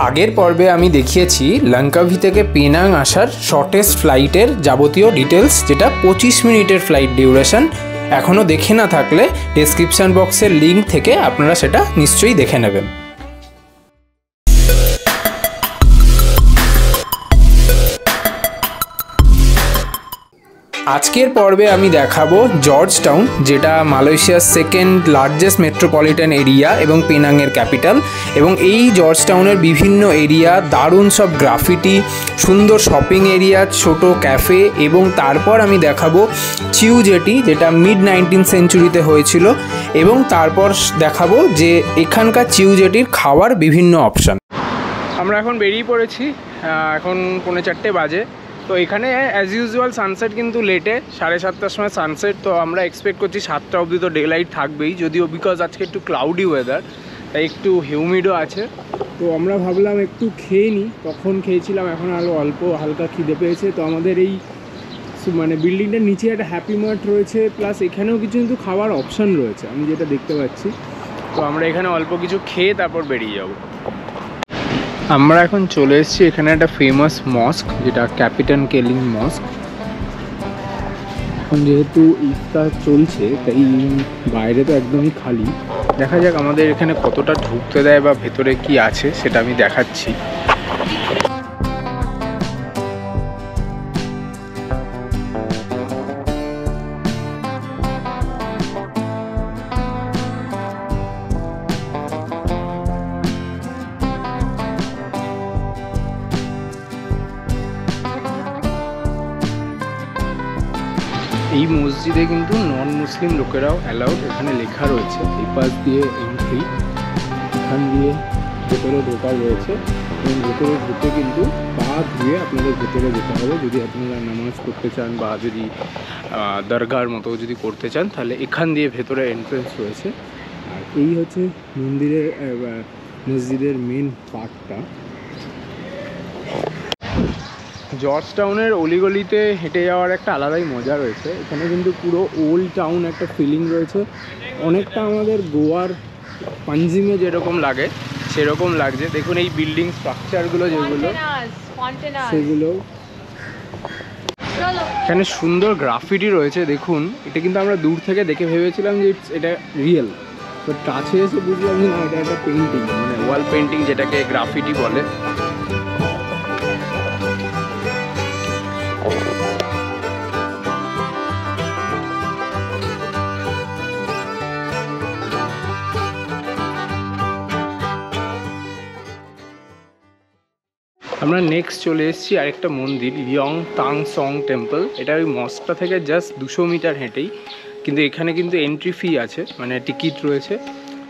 আগের পর্বে আমি দেখিয়েছি লঙ্কাভি থেকে পেনাং আসার শর্টেস্ট ফ্লাইটের যাবতীয় ডিটেলস, যেটা 25 মিনিটের ফ্লাইট ডিউরেশন। এখনও দেখে না থাকলে ডেসক্রিপশান বক্সের লিঙ্ক থেকে আপনারা সেটা নিশ্চয়ই দেখে নেবেন। আজকের পর্বে আমি দেখাবো জর্জ টাউন, যেটা মালয়েশিয়ার সেকেন্ড লার্জেস্ট মেট্রোপলিটন এরিয়া এবং পেনাংয়ের ক্যাপিটাল। এবং এই জর্জ টাউনের বিভিন্ন এরিয়া, দারুণ সব গ্রাফিটি, সুন্দর শপিং এরিয়া, ছোট ক্যাফে, এবং তারপর আমি দেখাবো চিউ জেটি, যেটা মিড 19th সেঞ্চুরিতে হয়েছিল। এবং তারপর দেখাবো যে এখানকার চিউ জেটির খাওয়ার বিভিন্ন অপশান। আমরা এখন বেরিয়ে পড়েছি, এখন 3:45 বাজে। তো এখানে অ্যাজ ইউজুয়াল সানসেট কিন্তু লেটে, 7:30টার সময় সানসেট। তো আমরা এক্সপেক্ট করছি 7টা অবধি তো ডে লাইট থাকবেই, যদিও বিকজ আজকে একটু ক্লাউডি ওয়েদার, তাই একটু হিউমিডও আছে। তো আমরা ভাবলাম একটু খেয়ে নিই, তখন খেয়েছিলাম, এখন আরও অল্প হালকা খিদে পেয়েছে। তো আমাদের এই মানে বিল্ডিংটার নিচে একটা হ্যাপি মার্ট রয়েছে, প্লাস এখানেও কিছু কিন্তু খাওয়ার অপশান রয়েছে আমি যেটা দেখতে পাচ্ছি। তো আমরা এখানে অল্প কিছু খেয়ে তারপর বেরিয়ে যাব। আমরা এখন চলে এসেছি এখানে একটা ফেমাস মস্ক, যেটা ক্যাপিটান কেলিং মস্ক। এখন যেহেতু ইফতার চলছে তাই বাইরে তো একদমই খালি। দেখা যাক আমাদের এখানে কতটা ঢুকতে দেয় বা ভেতরে কি আছে সেটা আমি দেখাচ্ছি। এই মসজিদে কিন্তু নন মুসলিম লোকেরাও অ্যালাউড, এখানে লেখা রয়েছে এই পাশ দিয়ে এন্ট্রি, এখান দিয়ে ভেতরে ঢোকা রয়েছে। এবং ভেতরে ঢুকে কিন্তু পা ধুয়ে আপনাদের ভেতরে যেতে হবে যদি আপনারা নামাজ পড়তে চান, বা যদি দরগার মতো যদি করতে চান, তাহলে এখান দিয়ে ভেতরে এন্ট্রেন্স রয়েছে। আর এই হচ্ছে মসজিদের মেন পার্টটা। জর্জ টাউনের অলিগলিতে হেঁটে যাওয়ার একটা আলাদাই মজা রয়েছে। এখানে কিন্তু পুরো ওল্ড টাউন একটা ফিলিং রয়েছে, অনেকটা আমাদের গোয়ার পাঞ্জিমে যেরকম লাগে সেরকম লাগছে। দেখুন এই বিল্ডিং স্ট্রাকচারগুলো যেগুলো, সেগুলো এখানে সুন্দর গ্রাফিটি রয়েছে। দেখুন এটা কিন্তু আমরা দূর থেকে দেখে ভেবেছিলাম যে এটা রিয়েল, বাট কাছে এসে বুঝলাম যে না, এটা একটা পেন্টিং, মানে ওয়াল পেন্টিং, যেটাকে গ্রাফিটি বলে। আমরা নেক্সট চলে এসেছি আরেকটা মন্দির, ইয়ং তাং সং টেম্পল। এটা ওই মস্কটা থেকে জাস্ট 200 মিটার হেঁটেই, কিন্তু এখানে কিন্তু এন্ট্রি ফি আছে, মানে টিকিট রয়েছে।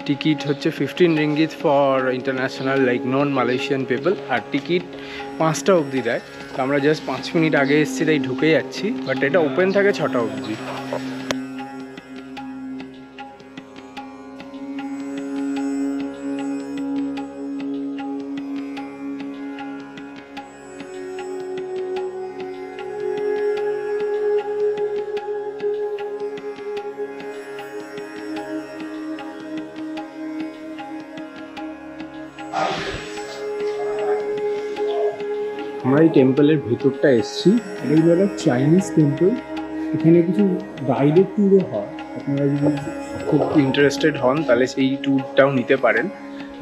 টিকিট হচ্ছে 15 ringgit for international like non Malaysian people, আর টিকিট 5টা অবধি দেয়। তো আমরা জাস্ট 5 মিনিট আগে এসেছি তাই ঢুকে যাচ্ছি, বাট এটা ওপেন থাকে 6টা অবধি। আমরা এই টেম্পলের ভেতরটা এসেছি। এটা কিন্তু একটা চাইনিজ টেম্পল। এখানে কিছু গাইডেড ট্যুরও হয়, আপনারা যদি খুব ইন্টারেস্টেড হন তাহলে সেই ট্যুরটাও নিতে পারেন।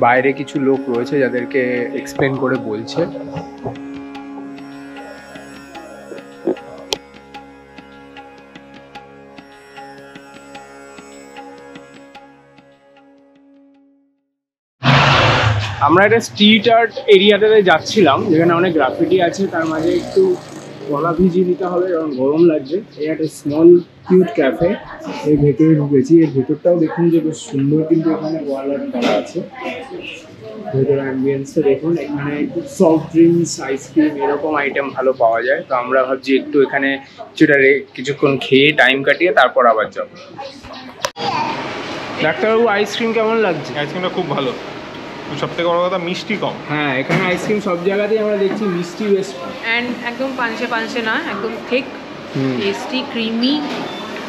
বাইরে কিছু লোক রয়েছে যাদেরকে এক্সপ্লেন করে বলছে। আমরা একটা স্ট্রিট আর্ট এরিয়াটাতে যাচ্ছিলাম, যেখানে অনেক গ্রাফিটি আছে, তার মাঝে একটু গলা ভিজিয়ে নিতে হবে কারণ গরম লাগছে। এই একটা স্মল কিউট ক্যাফে, এর ভেতরে ঢুকেছি। এর ভেতরটাও দেখুন যে বেশ সুন্দর, কিন্তু এখানে ওয়াল আর্ট করা আছে। ভেতরে অ্যাম্বিয়েন্সটা দেখুন, এখানে সফট ড্রিঙ্কস, আইসক্রিম এরকম আইটেম ভালো পাওয়া যায়। তো আমরা ভাবছি একটু এখানে কিছুক্ষণ খেয়ে টাইম কাটিয়ে তারপর আবার যাবো। ডাক্তারবাবু, আইসক্রিম কেমন লাগছে? আইসক্রিমটা খুব ভালো, সবথেকে বড় কথা মিষ্টি কম। হ্যাঁ, এখানে আইসক্রিম সব জায়গাতেই আমরা দেখছি মিষ্টি বেশ, অ্যান্ড একদম পাঞ্চে না, একদম ঠিক, টেস্টি, ক্রিমি,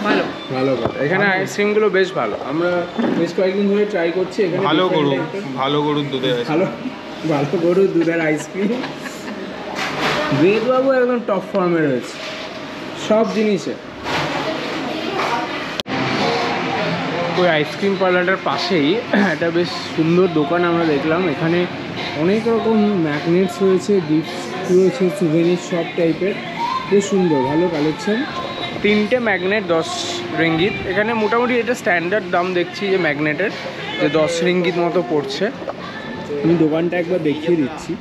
ভালো ভালো কথা। এখানে আইসক্রিমগুলো বেশ ভালো, আমরা বেশ কয়েকদিন ধরে ট্রাই করছি। এখানে ভালো গরুর দুধে ভালো ভালো গরুর দুধের আইসক্রিম। বেদবাবু একদম টপ ফর্মে রয়েছে সব জিনিসে। ওই আইসক্রিম পার্লারটার পাশেই একটা বেশ সুন্দর দোকান আমরা দেখলাম। এখানে অনেক রকম ম্যাগনেটস রয়েছে, গিফট রয়েছে, সুভেনির শপ টাইপের, বেশ সুন্দর, ভালো কালেকশন। 3টে ম্যাগনেট 10 রিঙ্গিত। এখানে মোটামুটি এটা স্ট্যান্ডার্ড দাম দেখছি যে ম্যাগনেটের, যে 10 রিঙ্গিত মতো পড়ছে। আমি দোকানটা একবার দেখিয়ে দিচ্ছি।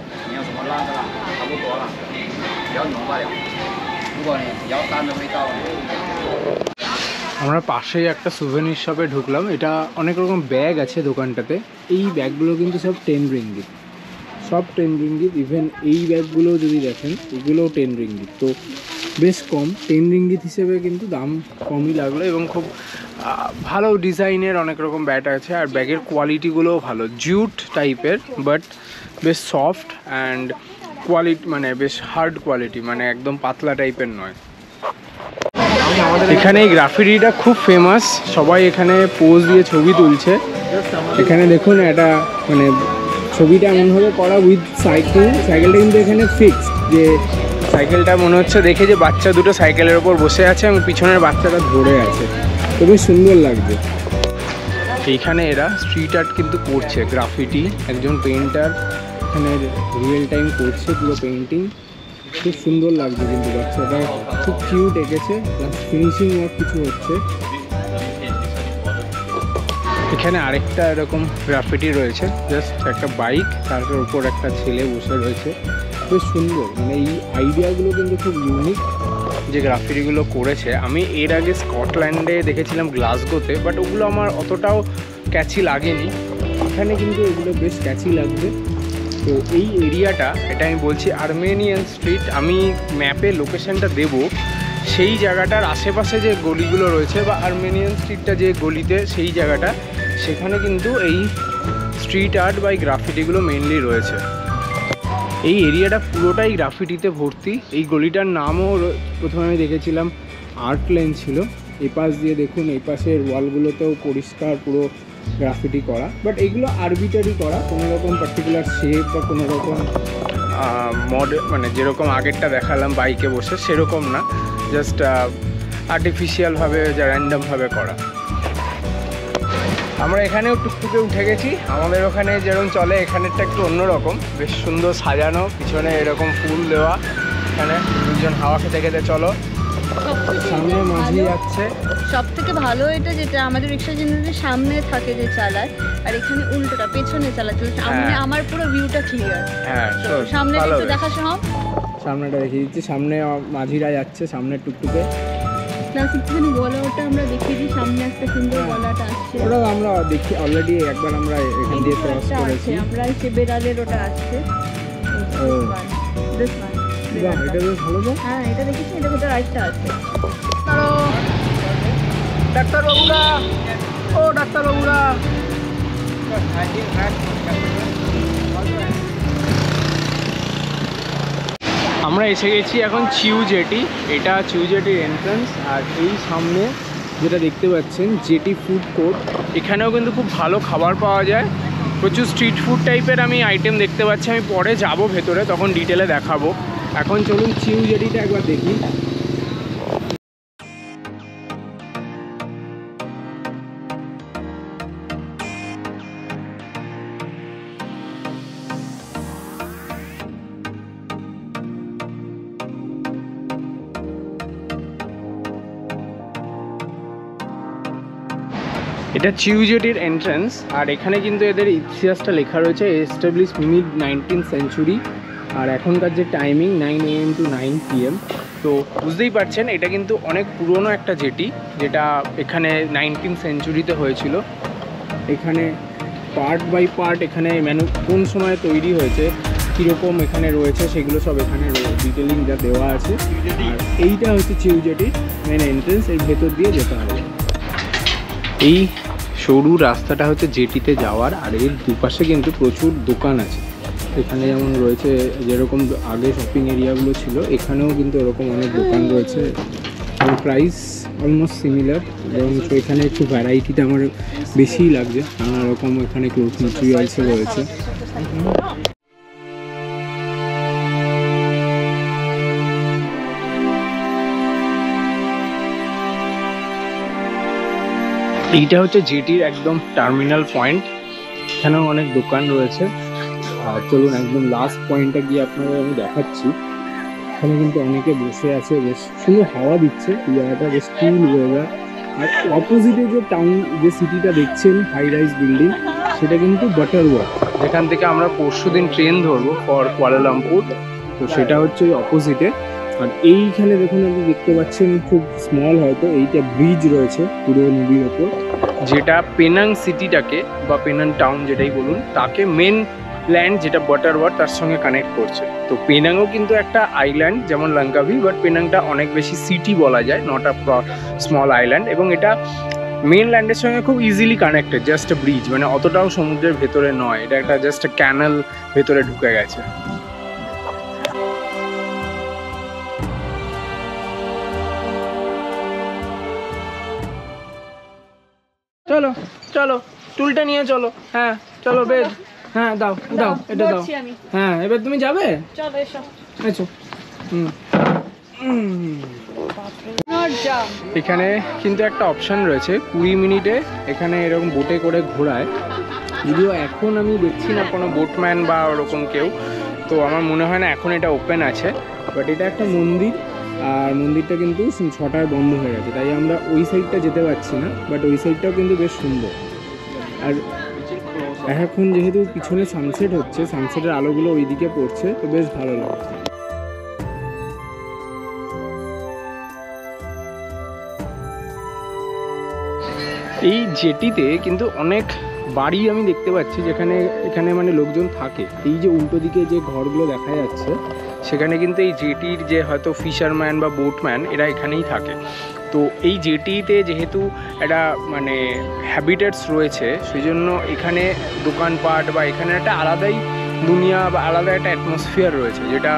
আমরা পাশেই একটা সুভেনির শপে ঢুকলাম। এটা অনেক রকম ব্যাগ আছে দোকানটাতে। এই ব্যাগগুলো কিন্তু সব 10 রিঙ্গিত, সব 10 রিঙ্গিত। ইভেন এই ব্যাগগুলো যদি দেখেন এগুলোও 10 রিঙ্গিত, তো বেশ কম। 10 রিঙ্গিত হিসেবে কিন্তু দাম কমই লাগলো এবং খুব ভালো ডিজাইনের অনেক রকম ব্যাগ আছে। আর ব্যাগের কোয়ালিটিগুলোও ভালো, জুট টাইপের বাট বেশ সফট অ্যান্ড কোয়ালিটি, মানে বেশ হার্ড কোয়ালিটি, মানে একদম পাতলা টাইপের নয়। এখানে এই গ্রাফিটিটা খুব ফেমাস, সবাই এখানে পোজ দিয়ে ছবি তুলছে। এখানে দেখুন একটা মানে ছবিটা এমনভাবে করা উইথ সাইকেল, সাইকেলটা কিন্তু এখানে ফিক্সড, যে সাইকেলটা মনে হচ্ছে দেখে যে বাচ্চা দুটো সাইকেলের ওপর বসে আছে এবং পিছনের বাচ্চাটা ধরে আছে, তো বেশ সুন্দর লাগছে। এইখানে এরা স্ট্রিট আর্ট কিন্তু করছে, গ্রাফিটি। একজন পেইন্টার এখানে রিয়েল টাইম করছে পুরো পেইন্টিং, খুব সুন্দর লাগছে কিন্তু বাচ্চাটা খুব কিউট এঁকেছে, প্লাস ফিনিশিং ওয়ার্ক কিছু হচ্ছে। এখানে আরেকটা এরকম গ্রাফিটি রয়েছে, জাস্ট একটা বাইক, তার উপর একটা ছেলে বসে রয়েছে, বেশ সুন্দর। মানে এই আইডিয়াগুলো কিন্তু খুব ইউনিক যে গ্রাফিটিগুলো করেছে। আমি এর আগে স্কটল্যান্ডে দেখেছিলাম গ্লাসগোতে, বাট ওগুলো আমার অতটাও ক্যাচি লাগেনি। এখানে কিন্তু এগুলো বেশ ক্যাচি লাগবে। তো এই এরিয়াটা, এটা আমি বলছি আর্মেনিয়ান স্ট্রিট, আমি ম্যাপে লোকেশনটা দেব। সেই জায়গাটার আশেপাশে যে গলিগুলো রয়েছে বা আর্মেনিয়ান স্ট্রিটটা যে গলিতে, সেই জায়গাটা, সেখানে কিন্তু এই স্ট্রিট আর্ট বা এই গ্রাফিটিগুলো মেনলি রয়েছে। এই এরিয়াটা পুরোটাই গ্রাফিটিতে ভর্তি। এই গলিটার নামও প্রথমে আমি দেখেছিলাম আর্ট লেন ছিল। এই পাশ দিয়ে দেখুন, এই পাশের ওয়ালগুলোতেও পরিষ্কার পুরো গ্রাফিটি করা, বাট এগুলো আরবিটারি করা, কোনো রকম পার্টিকুলার শেপ বা কোনো রকম মডেল, মানে যেরকম আগেরটা দেখালাম বাইকে বসে সেরকম না, জাস্ট আর্টিফিশিয়ালভাবে যা র্যান্ডামভাবে করা। আমরা এখানেও টুকটুকে উঠে গেছি। আমাদের ওখানে যেরকম চলে, এখানেরটা একটু অন্যরকম, বেশ সুন্দর সাজানো, পিছনে এরকম ফুল দেওয়া। এখানে দুজন হাওয়া খেতে খেতে চলো, সামনে মাঝি যাচ্ছে। সব থেকে ভালো এটা যেটা আমাদের রিক্সা জেনারেলের সামনে থাকে যে চালায়, আর এখানে উল্টোটা পেছনে চালাচ্ছে, সামনে আমার পুরো ভিউটা ক্লিয়ার। হ্যাঁ, সামনে একটু দেখা সব, সামনেটা দেখিয়ে দিচ্ছি। সামনে মাঝিরা যাচ্ছে, সামনে টুকটুকে। প্লাস একটুখানি গলাটা আমরা দেখিয়ে দিই, সামনে একটা সুন্দর গলাটা আসছে, ওটা আমরা দেখি অলরেডি, একবার আমরা এখান দিয়ে ক্রস করেছি। আমরা সে বেড়ালের ওটা আসছে। ও বাহ, এটা বেশ ভালো। তো হ্যাঁ, এটা দেখেছি, এটা কোথাও আরেকটা আছে। ডাক্তারবাবুরা, ও ডাক্তারবাবুরা, আমরা এসে গেছি এখন চিউ জেটি। এটা চিউ জেটির এন্ট্রান্স। আর এই সামনে যেটা দেখতে পাচ্ছেন জেটি ফুড কোর্ট, এখানেও কিন্তু খুব ভালো খাবার পাওয়া যায়, প্রচুর স্ট্রিট ফুড টাইপের আমি আইটেম দেখতে পাচ্ছি। আমি পরে যাব ভেতরে, তখন ডিটেলে দেখাবো। এখন চলুন চিউ জেটিটা একবার দেখি। এটা চিউ জেটির এন্ট্রান্স। আর এখানে কিন্তু এদের ইতিহাসটা লেখা রয়েছে, এস্টাবলিশ মিড 19th সেঞ্চুরি। আর এখনকার যে টাইমিং 9 AM to 9 PM। তো বুঝতেই পারছেন এটা কিন্তু অনেক পুরনো একটা জেটি, যেটা এখানে 19th সেঞ্চুরিতে হয়েছিল। এখানে পার্ট বাই পার্ট এখানে কোন সময় তৈরি হয়েছে, কীরকম এখানে রয়েছে, সেগুলো সব এখানে ডিটেলিং যা দেওয়া আছে। আর এইটা হচ্ছে চিউ জেটির মেন এন্ট্রান্স, এর ভেতর দিয়ে যেতে হবে। এই সরু রাস্তাটা হচ্ছে জেটিতে যাওয়ার, আর এর দুপাশে কিন্তু প্রচুর দোকান আছে। এখানে যেমন রয়েছে, যেরকম আগে শপিং এরিয়াগুলো ছিল, এখানেও কিন্তু এরকম অনেক দোকান রয়েছে। প্রাইস অলমোস্ট সিমিলার, এবং এখানে একটু ভ্যারাইটিটা আমার বেশিই লাগছে। নানা রকম এখানে টিউটোরিয়ালসও রয়েছে। এইটা হচ্ছে জেটির একদম টার্মিনাল পয়েন্ট, এখানেও অনেক দোকান রয়েছে। আর চলুন একদম লাস্ট পয়েন্টটা গিয়ে আপনাদের আমি দেখাচ্ছি। এখানে কিন্তু অনেকে বসে আছে, বেশ সুন্দর হাওয়া দিচ্ছে, এই জায়গাটা বেশ কুল ওয়েদার। আর অপোজিটে যে টাউন যে সিটিটা দেখছেন হাই রাইজ বিল্ডিং, সেটা কিন্তু বাটারওয়ার্থ, যেখান থেকে আমরা পরশুদিন ট্রেন ধরবো ফর কুয়ালালামপুর। তো সেটা হচ্ছে ওই অপোজিটে। আর এইখানে দেখুন আপনি দেখতে পাচ্ছেন, খুব স্মল হয়তো, এইটা ব্রিজ রয়েছে পুরো নদীর ওপর, যেটা পেনাং সিটিটাকে বা পেনাং টাউন যেটাই বলুন তাকে মেন ল্যান্ড যেটা বাটারওয়ার্থ তার সঙ্গে কানেক্ট করছে। তো পেনাংও কিন্তু একটা আইল্যান্ড যেমন লঙ্কাভি, বাট পেনাংটা অনেক বেশি সিটি বলা যায়, নট আ স্মল আইল্যান্ড। এবং এটা মেন ল্যান্ডের সঙ্গে খুব ইজিলি কানেক্টেড, জাস্ট আ ব্রিজ, মানে অতটাও সমুদ্রের ভেতরে নয়, এটা একটা জাস্ট ক্যানেল ভেতরে ঢুকে গেছে। চলো চলো টুলটা নিয়ে চলো, হ্যাঁ চলো বেদ, হ্যাঁ দাও দাও এটা দাও, হ্যাঁ এবার তুমি যাবে, চলো এসো আচ্ছা। এখানে কিন্তু একটা অপশন রয়েছে 20 মিনিটে এখানে এরকম বোটে করে ঘোরায়, যদিও এখন আমি দেখছি না কোনো বোটম্যান বা ওরকম কেউ, তো আমার মনে হয় না এখন এটা ওপেন আছে। বাট এটা একটা মন্দির, আর মন্দিরটা কিন্তু 6টায় বন্ধ হয়ে গেছে, তাই আমরা ওই সাইডটা যেতে পারছি না, বাট ওই সাইডটাও কিন্তু বেশ সুন্দর। আর এখন যেহেতু পিছনে সানসেট হচ্ছে, সানসেটের আলোগুলো ওইদিকে পড়ছে, তো বেশ ভালো লাগছে। এই জেটিতে কিন্তু অনেক বাড়ি আমি দেখতে পাচ্ছি, যেখানে এখানে মানে লোকজন থাকে। এই যে উল্টো দিকে যে ঘরগুলো দেখা যাচ্ছে, সেখানে কিন্তু এই জেটির যে হয়তো ফিশারম্যান বা বোটম্যান এরা এখানেই থাকে। তো এই জেটিতে যেহেতু একটা মানে হ্যাবিটেটস রয়েছে, সেই জন্য এখানে দোকানপাট বা এখানে একটা আলাদাই দুনিয়া বা আলাদা একটা অ্যাটমসফিয়ার রয়েছে, যেটা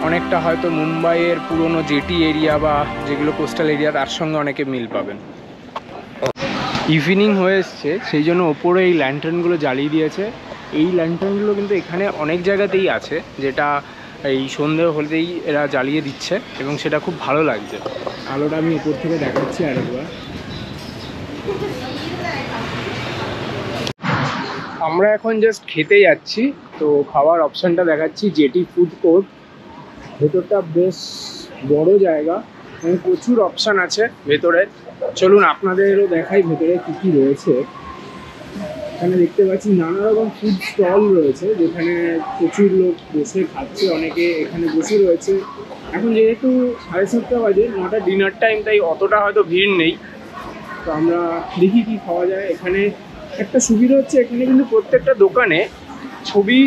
অনেকটা হয়তো মুম্বাইয়ের পুরনো জেটি এরিয়া বা যেগুলো কোস্টাল এরিয়া তার সঙ্গে অনেকে মিল পাবেন। ইভিনিং হয়ে এসছে, সেই জন্য ওপরে এই ল্যান্টার্নগুলো জ্বালিয়ে দিয়েছে। এই ল্যান্টার্নগুলো কিন্তু এখানে অনেক জায়গাতেই আছে, যেটা এই সন্ধে হলেই এরা জ্বালিয়ে দিচ্ছে এবং সেটা খুব ভালো লাগছে। আলোটা আমি উপর থেকে দেখাচ্ছি আরেকবার। আমরা এখন জাস্ট খেতে যাচ্ছি, তো খাওয়ার অপশানটা দেখাচ্ছি জেটি ফুড কোর্ট। ভেতরটা বেশ বড় জায়গা এবং প্রচুর অপশান আছে ভেতরে। চলুন আপনাদেরও দেখাই ভেতরে কী কী রয়েছে। এখানে দেখতে পাচ্ছি নানা রকম ফুড স্টল রয়েছে, যেখানে প্রচুর লোক বসে খাচ্ছে, অনেকে এখানে বসে রয়েছে। এখন যেহেতু 7:30 বাজে, 9টা ডিনার টাইম, তাই অতটা হয়তো ভিড় নেই। তো আমরা দেখি কি খাওয়া যায়। এখানে একটা সুবিধা হচ্ছে, এখানে কিন্তু প্রত্যেকটা দোকানে ছবি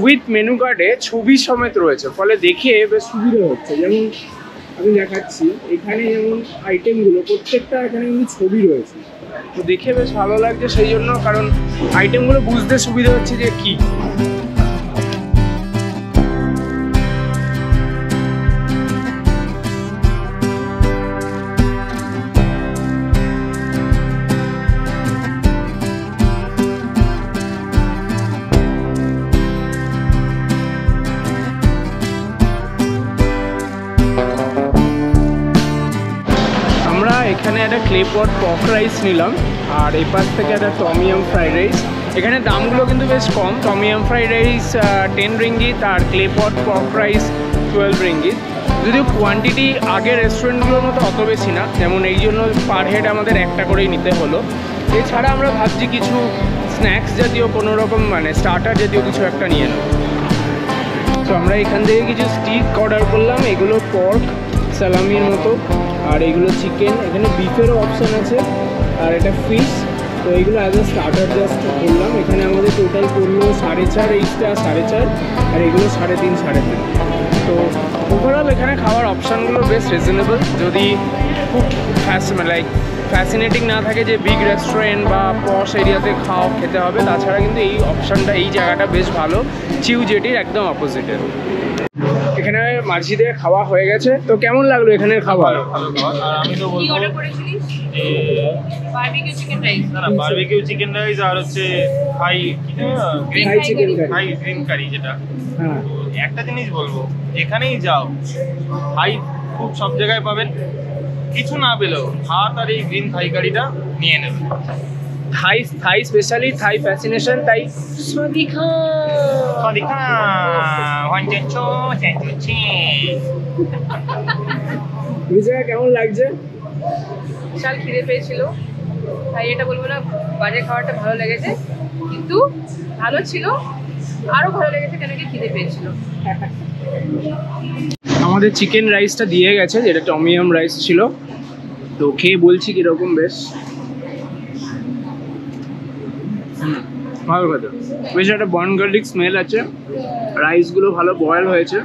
উইথ মেনু কার্ডে ছবি সমেত রয়েছে, ফলে দেখে বেশ সুবিধা হচ্ছে। যেমন আমি দেখাচ্ছি, এখানে যেমন আইটেমগুলো প্রত্যেকটা এখানে কিন্তু ছবি রয়েছে, তো দেখে বেশ ভালো লাগছে সেই জন্য, কারণ আইটেমগুলো বুঝতে সুবিধা হচ্ছে যে কি। এখানে একটা ক্লে পট পক রাইস নিলাম, আর এই পাশ থেকে একটা টমিয়াম ফ্রাইড রাইস। এখানে দামগুলো কিন্তু বেশ কম, টমিয়াম ফ্রাইড রাইস 10 রিঙ্গিত আর ক্লে পট পক রাইস 12 রিঙ্গিত। যদিও কোয়ান্টিটি আগের রেস্টুরেন্টগুলোর মতো অত বেশি না, যেমন এই জন্য পার হেড আমাদের একটা করেই নিতে হলো। এছাড়া আমরা ভাবছি কিছু স্ন্যাক্স জাতীয় কোনো রকম মানে স্টার্টার জাতীয় কিছু একটা নিয়ে নেব। তো আমরা এখান থেকে কিছু স্টিক অর্ডার করলাম, এগুলো পর্ক সালামির মতো, আর এইগুলো চিকেন। এখানে বিফেরও অপশান আছে, আর এটা ফিশ। তো এইগুলো অ্যাজ এ স্টার্টার জাস্ট করলাম। এখানে আমাদের টোটাল পড়লো 4.5, এইটা 4.5, আর এগুলো 3.5, 3.5। তো ওভারঅল এখানে খাওয়ার অপশানগুলো বেশ রিজনেবল, যদি খুব লাইক ফ্যাসিনেটিং না থাকে যে বিগ রেস্টুরেন্ট বা পশ এরিয়াতে খেতে হবে, তাছাড়া কিন্তু এই অপশানটা, এই জায়গাটা বেশ ভালো, চিউ জেটির একদম অপোজিটে। এখানে মাঝিতে খাওয়া হয়ে গেছে, তো কেমন লাগলো এখানে খাবার? আর আমি তো বলবো যে বারবিকিউ চিকেন রাইস, না বারবিকিউ চিকেন রাইস আর হচ্ছে হাই চিকেন হাই গ্রিন কারি, যেটা হ্যাঁ। একটা জিনিস বলবো, যেখানেই যাও হাই ফুড সব জায়গায় পাবেন, কিছু না পেলেও ভাত আর এই গ্রিন থাই কারিটা নিয়ে নেবে। থাই স্পেশালি থাই ফ্যাসিনেশন তাই কেমন লাগছে? বিশাল খিদে পেয়েছিল, তাই এটা বলবো না বাজে খাবারটা ভালো লেগেছে, কিন্তু ভালো ছিল, আরো ভালো লেগেছে কেন কি খিদে পেয়েছিল। আমাদের চিকেন রাইসটা দিয়ে গেছে, যেটা টমিয়াম রাইস ছিল, তো খেয়ে বলছি কিরকম। বেশ ভালো কথা, বেশ একটা বন গার্লিক স্মেল আছে, রাইসগুলো ভালো বয়েল হয়েছে।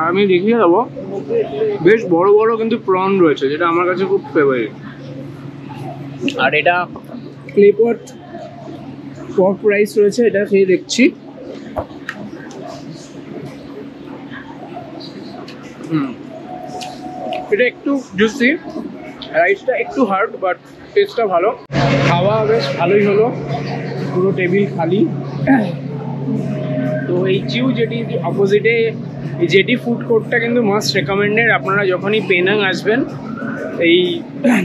আমি দেখিয়ে দেবো, বেশ বড় বড় কিন্তু প্রন রয়েছে, যেটা আমার কাছে খুব ফেভারিট। আর এটা ক্লে পট পর্ক রাইস রয়েছে, এটা খেয়ে দেখছি। এটা একটু জুসি, রাইসটা একটু হার্ড, বাট টেস্টটা ভালো। খাওয়া বেশ ভালোই হলো, পুরো টেবিল খালি। তো এই চিউ জেটি অপোজিটে এই জেটি ফুড কোর্টটা কিন্তু মাস্ট রেকমেন্ডেড। আপনারা যখনই পেনাং আসবেন, এই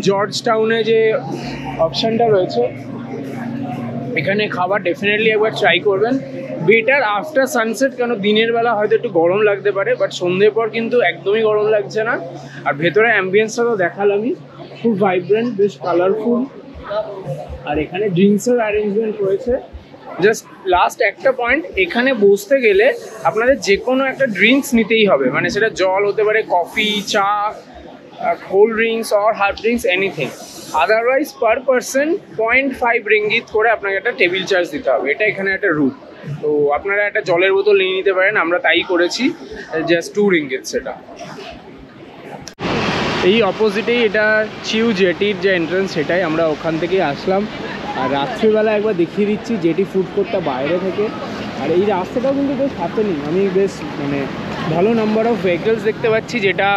জর্জ টাউনে যে অপশানটা রয়েছে, এখানে খাবার ডেফিনেটলি একবার ট্রাই করবেন। বেটার আফটার সানসেট, কেন দিনের বেলা হয়তো একটু গরম লাগতে পারে, বাট সন্ধ্যের পর কিন্তু একদমই গরম লাগছে না। আর ভেতরে অ্যাম্বিয়েন্সটা তো দেখালামই, খুব ভাইব্রেন্ট, বেশ কালারফুল। আর এখানে ড্রিঙ্কসের অ্যারেঞ্জমেন্ট রয়েছে। জাস্ট লাস্ট একটা পয়েন্ট, এখানে বসতে গেলে আপনাদের যে কোনো একটা ড্রিঙ্কস নিতেই হবে, মানে সেটা জল হতে পারে, কফি, চা, cold drinks or hard drinks, anything. Otherwise per person 0.5 ringgit করে আপনাকে একটা টেবিল চার্জ দিতে হবে, এটা এখানে একটা রুল। তো আপনারা একটা জলের বোতল নিয়ে নিতে পারেন, আমরা তাই করেছি, জাস্ট 2 রিঙ্গিত সেটা। এই অপোজিটেই এটা চিউ জেটির যে এন্ট্রান্স, সেটাই আমরা ওখান থেকেই আসলাম। আর রাত্রিবেলা একবার দেখিয়ে দিচ্ছি জেটি ফুড কোর্টটা বাইরে থেকে। আর এই রাস্তাটাও কিন্তু বেশ হাতেনি, আমি বেশ মানে ভালো নাম্বার অফ ভেহিকলস দেখতে পাচ্ছি, যেটা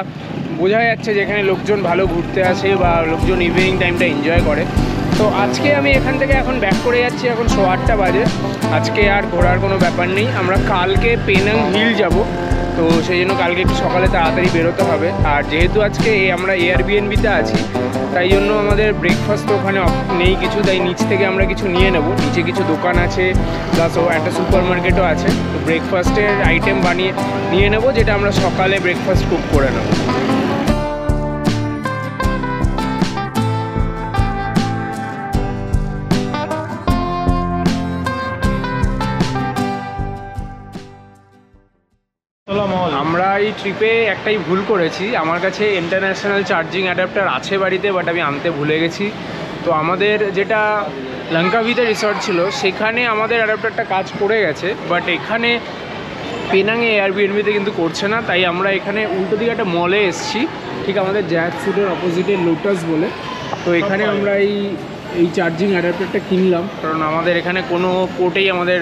বোঝা যাচ্ছে যেখানে লোকজন ভালো ঘুরতে আসে বা লোকজন ইভিনিং টাইমটা এনজয় করে। তো আজকে আমি এখান থেকে এখন ব্যাক করে যাচ্ছি, এখন 8:15 বাজে। আজকে আর ঘোরার কোনো ব্যাপার নেই, আমরা কালকে পেনাং হিল যাব, তো সেই জন্য কালকে একটু সকালে তাড়াতাড়ি বেরোতে হবে। আর যেহেতু আজকে আমরা এয়ারবিএনবিতে আছি, তাই জন্য আমাদের ব্রেকফাস্ট তো ওখানে নেই কিছু, তাই নিচ থেকে আমরা কিছু নিয়ে নেব। নিচে কিছু দোকান আছে, প্লাস একটা সুপার মার্কেটও আছে, তো ব্রেকফাস্টের আইটেম নিয়ে নেব, যেটা আমরা সকালে ব্রেকফাস্ট কুক করে নেব। আমরা এই ট্রিপে একটাই ভুল করেছি, আমার কাছে ইন্টারন্যাশনাল চার্জিং অ্যাডাপ্টার আছে বাড়িতে, বাট আমি আনতে ভুলে গেছি। তো আমাদের যেটা লঙ্কাভিতে রিসর্ট ছিল, সেখানে আমাদের অ্যাডাপ্টারটা কাজ করে গেছে, বাট এখানে পেনাংয়ে এয়ারবিএনবিতে কিন্তু করছে না। তাই আমরা এখানে উল্টো দিকে একটা মলে এসেছি, ঠিক আমাদের জ্যাক ফুডের অপোজিটে লোটাস বলে। তো এখানে আমরা এই চার্জিং অ্যাডাপ্টারটা কিনলাম, কারণ আমাদের এখানে কোনো পোর্টেই আমাদের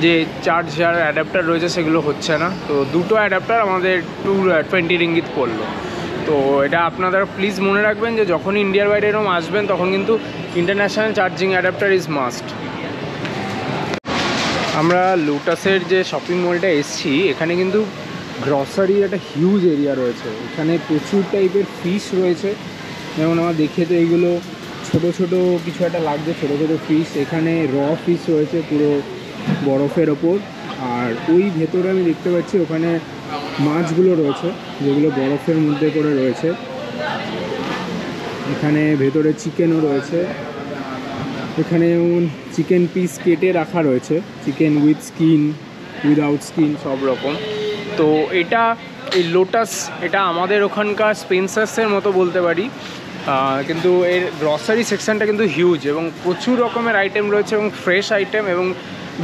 যে চার্জার অ্যাডাপ্টার রয়েছে সেগুলো হচ্ছে না। তো দুটো অ্যাডাপ্টার আমাদের 220 রিঙ্গিত পড়লো। তো এটা আপনারা প্লিজ মনে রাখবেন যে যখনই ইন্ডিয়ার বাইরে এরকম আসবেন, তখন কিন্তু international charging adapter is must. আমরা লোটাসের যে শপিং মলটা এসেছি, এখানে কিন্তু গ্রসারির একটা হিউজ এরিয়া রয়েছে। এখানে প্রচুর টাইপের ফিশ রয়েছে, যেমন আমার দেখে তো এইগুলো ছোটো ছোটো কিছু একটা লাগছে, ছোটো ছোটো ফিশ। এখানে র ফিশ রয়েছে পুরো বরফের ওপর, আর ওই ভেতরে আমি দেখতে পাচ্ছি ওখানে মাছগুলো রয়েছে, যেগুলো বরফের মধ্যে করে রয়েছে। এখানে ভেতরে চিকেনও রয়েছে, এখানে যেমন চিকেন পিস কেটে রাখা রয়েছে, chicken with skin, without skin, সব রকম। তো এটা এই লোটাস, এটা আমাদের ওখানকার স্পেন্সার্সের মতো বলতে পারি, কিন্তু এর গ্রসারি সেকশনটা কিন্তু হিউজ এবং প্রচুর রকমের আইটেম রয়েছে এবং ফ্রেশ আইটেম এবং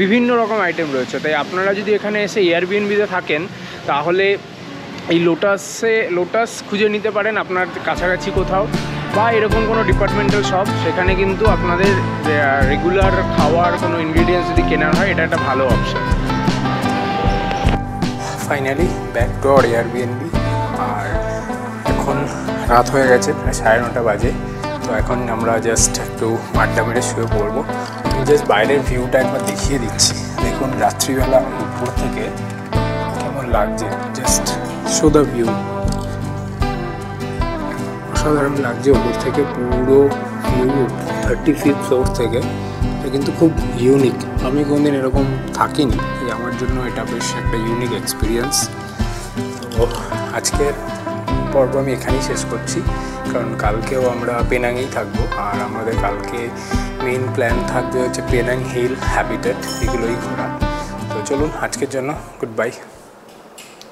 বিভিন্ন রকম আইটেম রয়েছে। তাই আপনারা যদি এখানে এসে এয়ারবিএনবিতে থাকেন, তাহলে এই লোটাস খুঁজে নিতে পারেন আপনার কাছাকাছি কোথাও, বা এরকম কোনো ডিপার্টমেন্টাল শপ, সেখানে কিন্তু আপনাদের রেগুলার খাওয়ার কোনো ইনগ্রিডিয়েন্টস যদি কেনার হয়, এটা একটা ভালো option. Finally back to our Airbnb. আর এখন রাত হয়ে গেছে, প্রায় 9:30 বাজে। তো এখন আমরা জাস্ট একটু আড্ডা মেরে শুয়ে পড়বো। আমি জাস্ট বাইরের ভিউটা একবার দেখিয়ে দিচ্ছি, দেখুন রাত্রিবেলা উপর থেকে কেমন লাগছে, জাস্ট শো দ্য ভিউ। অসাধারণ লাগছে ওপর থেকে পুরো ভিউ 35th ফ্লোর থেকে। এটা কিন্তু খুব ইউনিক, আমি কোনদিন এরকম থাকিনি, আমার জন্য এটা বেশ একটা ইউনিক এক্সপিরিয়েন্স। তো আজকের পর্ব আমি এখানেই শেষ করছি, কারণ কালকেও আমরা পেনাংয়েই থাকবো, আর আমাদের কালকে মেইন প্ল্যান থাকবে হচ্ছে পেনাং হিল, হ্যাবিটেট, এগুলোই ঘোরা। তো চলুন আজকের জন্য গুড বাই।